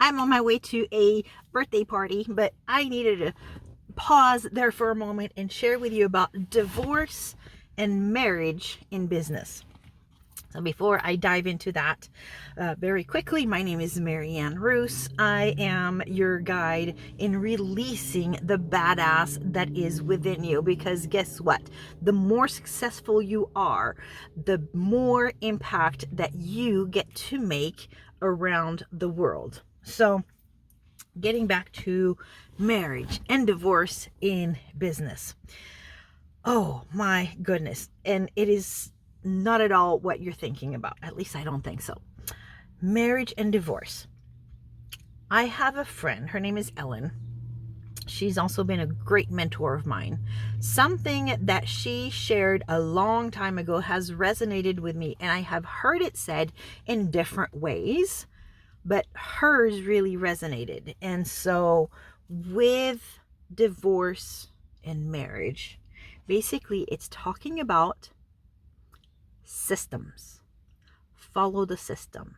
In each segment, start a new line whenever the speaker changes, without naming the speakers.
I'm on my way to a birthday party, but I needed to pause there for a moment and share with you about divorce and marriage in business. So before I dive into that, very quickly, my name is Marianne Roos. I am your guide in releasing the badass that is within you, because guess what? The more successful you are, the more impact that you get to make around the world. So getting back to marriage and divorce in business. Oh my goodness. And it is not at all what you're thinking about. At least I don't think so. Marriage and divorce. I have a friend. Her name is Ellen. She's also been a great mentor of mine. Something that she shared a long time ago has resonated with me, and I have heard it said in different ways, but hers really resonated. And so with divorce and marriage, basically it's talking about systems. Follow the system.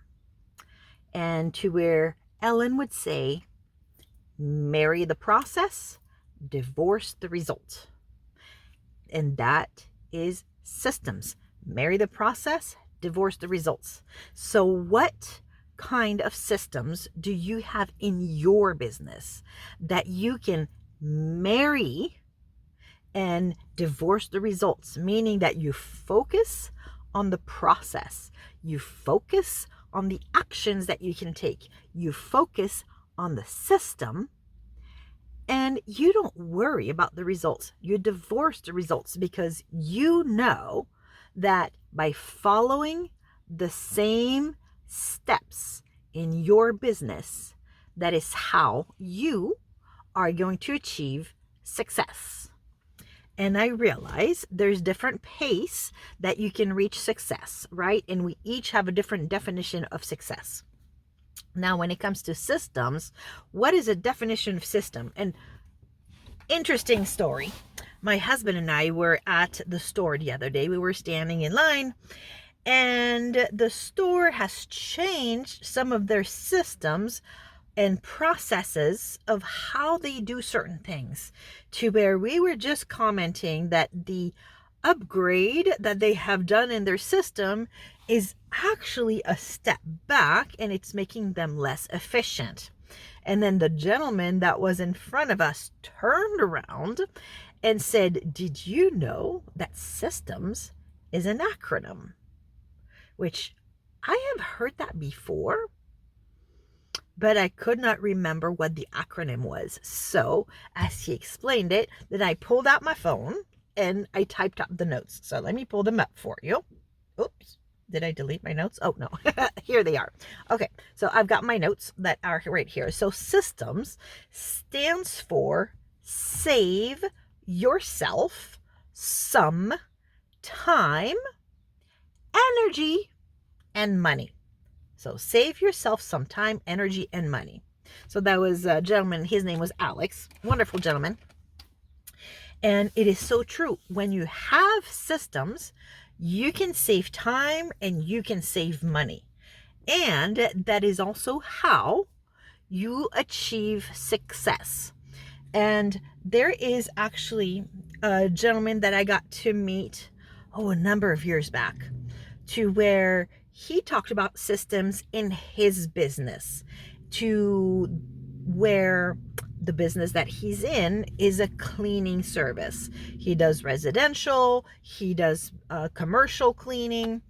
And to where Ellen would say, marry the process, divorce the result. And that is systems. Marry the process, divorce the results. So what kind of systems do you have in your business that you can marry and divorce the results? Meaning that you focus on the process, you focus on the actions that you can take, you focus on the system, and you don't worry about the results. You divorce the results because you know that by following the same steps in your business, that is how you are going to achieve success. And I realize there's different pace that you can reach success, right? And we each have a different definition of success. Now, when it comes to systems, what is a definition of system? And interesting story. My husband and I were at the store the other day. We were standing in line, and the store has changed some of their systems and processes of how they do certain things, to where we were just commenting that the upgrade that they have done in their system is actually a step back, and it's making them less efficient. And then the gentleman that was in front of us turned around and said, "Did you know that systems is an acronym?" Which I have heard that before, but I could not remember what the acronym was. So as he explained it, then I pulled out my phone and I typed up the notes. So let me pull them up for you. Oops. Did I delete my notes? Oh, no. Here they are. Okay. So I've got my notes that are right here. So systems stands for save yourself some time, energy, and money. So save yourself some time, energy, and money. So that was a gentleman. His name was Alex. Wonderful gentleman. And it is so true. When you have systems, you can save time and you can save money. And that is also how you achieve success. And there is actually a gentleman that I got to meet, a number of years back, to where he talked about systems in his business, to where the business that he's in is a cleaning service. He does residential, he does commercial cleaning,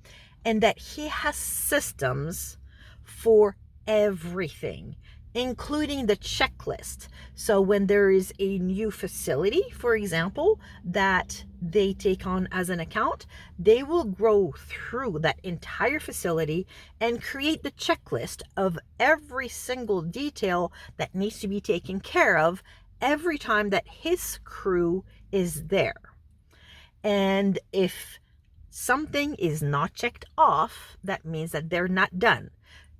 and that he has systems for everything, including the checklist. So when there is a new facility, for example, that they take on as an account, they will go through that entire facility and create the checklist of every single detail that needs to be taken care of every time that his crew is there. And if something is not checked off, that means that they're not done.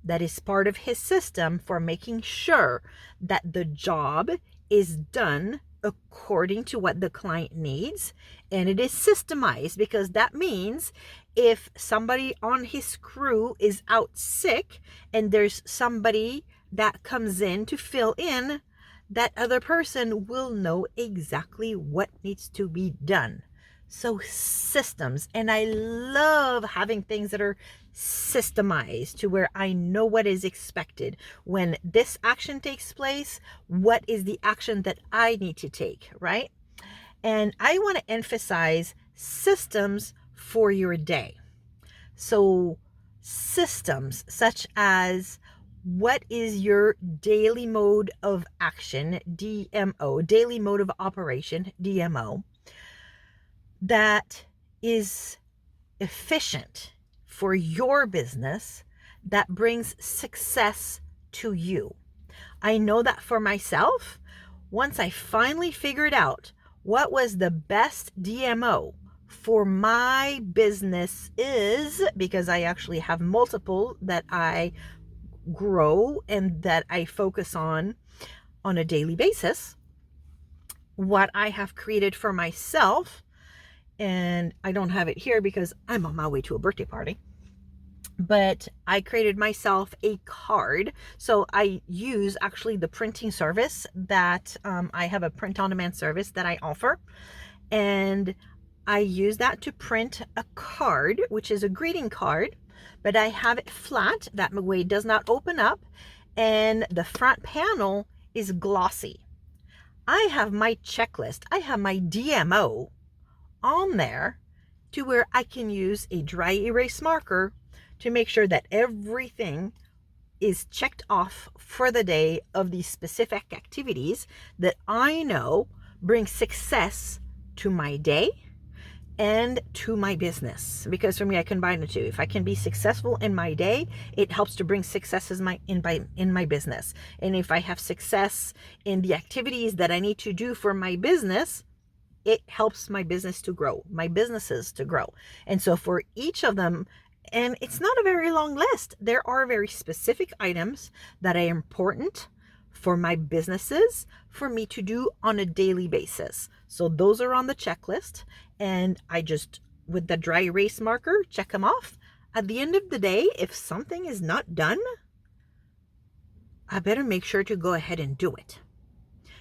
That is part of his system for making sure that the job is done according to what the client needs. And it is systemized, because that means if somebody on his crew is out sick and there's somebody that comes in to fill in, that other person will know exactly what needs to be done. So systems, and I love having things that are systemized to where I know what is expected. When this action takes place, what is the action that I need to take, right? And I want to emphasize systems for your day. So systems such as, what is your daily mode of action, DMO, daily mode of operation, DMO, that is efficient for your business, that brings success to you. I know that for myself, once I finally figured out what was the best DMO for my business is, because I actually have multiple that I grow and that I focus on a daily basis, what I have created for myself, and I don't have it here because I'm on my way to a birthday party, but I created myself a card. So I use actually the printing service that I have a print on demand service that I offer. And I use that to print a card, which is a greeting card, but I have it flat. That way it does not open up. And the front panel is glossy. I have my checklist. I have my DMO on there to where I can use a dry erase marker to make sure that everything is checked off for the day of these specific activities that I know bring success to my day and to my business. Because for me, I combine the two. If I can be successful in my day, it helps to bring successes in my business. And if I have success in the activities that I need to do for my business, it helps my business to grow, my businesses to grow. And so for each of them, and it's not a very long list, there are very specific items that are important for my businesses for me to do on a daily basis. So those are on the checklist, and I just, with the dry erase marker, check them off. At the end of the day, if something is not done, I better make sure to go ahead and do it,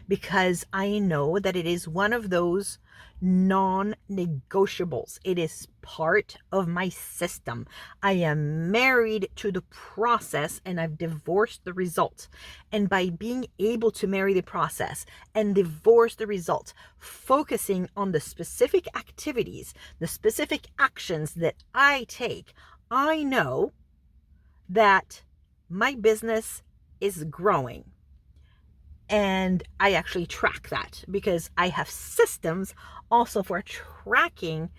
because I know that it is one of those non-negotiables. It is part of my system. I am married to the process and I've divorced the result. And by being able to marry the process and divorce the result, focusing on the specific activities, the specific actions that I take, I know that my business is growing. And I actually track that because I have systems also for tracking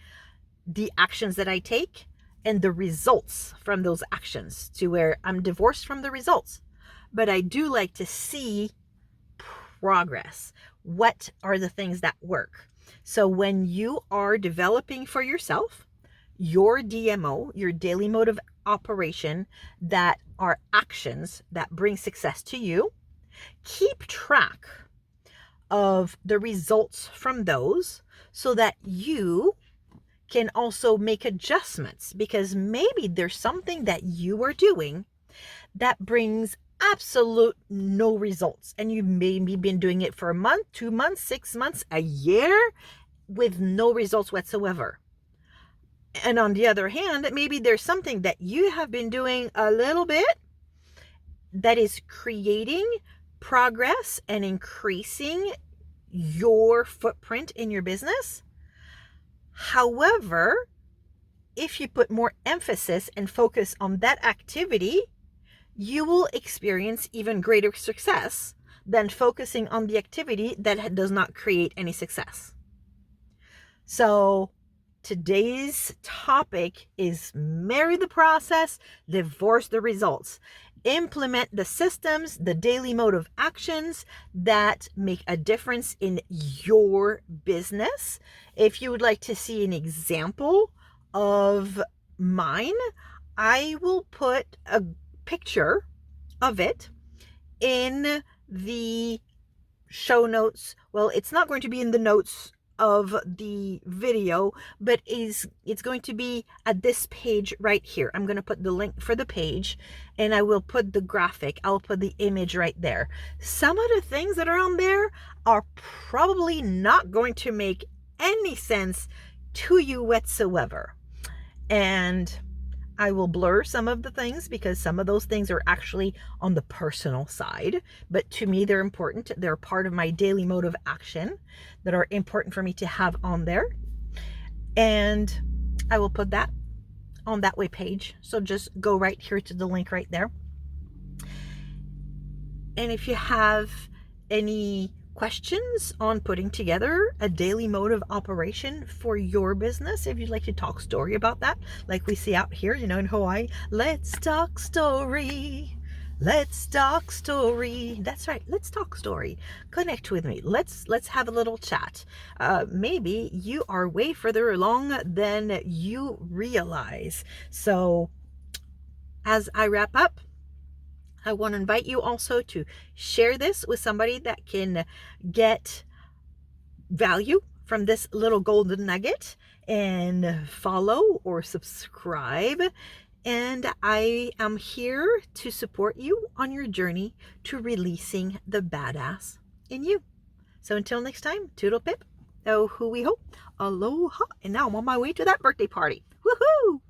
the actions that I take and the results from those actions, to where I'm divorced from the results. But I do like to see progress. What are the things that work? So when you are developing for yourself your DMO, your daily mode of operation, that are actions that bring success to you, keep track of the results from those so that you can also make adjustments, because maybe there's something that you are doing that brings absolute no results, and you've maybe been doing it for a month, 2 months, 6 months, a year with no results whatsoever. And on the other hand, maybe there's something that you have been doing a little bit that is creating progress and increasing your footprint in your business. However, if you put more emphasis and focus on that activity, you will experience even greater success than focusing on the activity that does not create any success. So today's topic is marry the process, divorce the results. Implement the systems, the daily mode of actions that make a difference in your business. If you would like to see an example of mine, I will put a picture of it in the show notes. Well, it's not going to be in the notes of the video, but it's going to be at this page right here. I'm going to put the link for the page, and I will put the graphic, I'll put the image right there. Some of the things that are on there are probably not going to make any sense to you whatsoever, and I will blur some of the things because some of those things are actually on the personal side, but to me, they're important. They're part of my daily mode of action that are important for me to have on there. And I will put that on that way page. So just go right here to the link right there. And if you have any questions on putting together a daily mode of operation for your business, if you'd like to talk story about that, like we see out here, you know, in Hawaii, let's talk story. Let's talk story. That's right. Let's talk story. Connect with me. Let's have a little chat. Maybe you are way further along than you realize. So as I wrap up, I want to invite you also to share this with somebody that can get value from this little golden nugget, and follow or subscribe. And I am here to support you on your journey to releasing the badass in you. So until next time, toodle pip, oh, who we hope, aloha. And now I'm on my way to that birthday party. Woohoo!